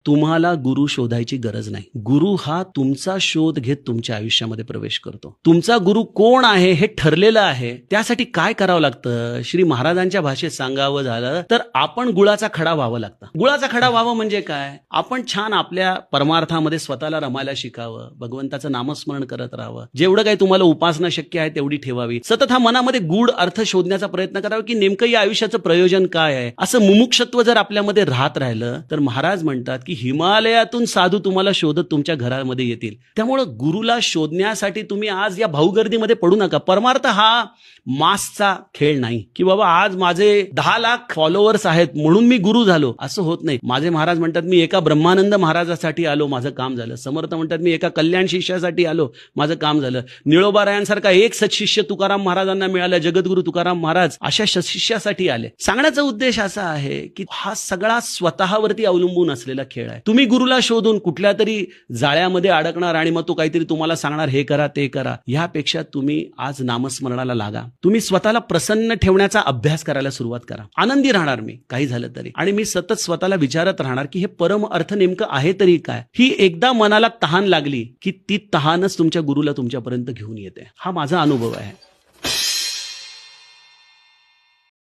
तुम्हाला गुरु शोधायची गरज नाही. गुरु हा तुमचा शोध घेत तुमच्या आयुष्यामध्ये प्रवेश करतो. तुमचा गुरु कोण आहे हे ठरलेलं आहे. त्यासाठी काय करावं लागतं? श्री महाराजांच्या भाषेत सांगावं झालं तर आपण गुळाचा खडा व्हावं लागतं. गुळाचा खडा व्हावं म्हणजे काय? आपण छान आपल्या परमार्थामध्ये स्वतःला रमायला शिकावं, भगवंताचं नामस्मरण करत राहावं, जेवढं काही तुम्हाला उपासना शक्य आहे तेवढी ठेवावी, सतत हा मनामध्ये गूढ अर्थ शोधण्याचा प्रयत्न करावा की नेमकं या आयुष्याचं प्रयोजन काय आहे. असं मुमुक्षत्व जर आपल्यामध्ये राहत राहिलं तर महाराज म्हणतात की हिमालयातून साधू तुम्हाला शोधत तुमच्या घरामध्ये येतील. त्यामुळं गुरुला शोधण्यासाठी तुम्ही आज या भाऊगर्दीमध्ये पडू नका. परमार्थ हा मासचा खेळ नाही की बाबा आज माझे 10 लाख फॉलोअर्स आहेत म्हणून मी गुरु झालो, असं होत नाही. माझे महाराज म्हणतात मी एका ब्रह्मानंद महाराजासाठी आलो, माझं काम झालं. समर्थ म्हणतात मी एका कल्याण शिष्यासाठी आलो, माझं काम झालं. निळोबारायांसारखा एक सत्शिष्य तुकाराम महाराजांना मिळाला, जगद्गुरु तुकाराम महाराज अशा सत्शिष्यासाठी आले. सांगण्याचा उद्देश असा आहे की हा सगळा स्वतःवरती अवलंबून असलेला खेळ आहे. तुम्ही गुरुला शोधून कुठल्या तरी जाळ्यामध्ये अडकणार आणि मग तो काहीतरी तुम्हाला सांगणार हे करा ते करा, यापेक्षा तुम्ही आज नामस्मरणाला लागा. तुम्ही स्वतःला प्रसन्न ठेवण्याचा अभ्यास करायला सुरुवात करा. आनंदी राहणार मी काही झालं तरी, आणि मी सतत स्वतःला विचारत राहणार की हे परम अर्थ नेमकं आहे तरी काय. ही एकदा मनाला तहान लागली की ती तहानच तुमच्या गुरुला तुमच्यापर्यंत घेऊन येते. हा माझा अनुभव आहे.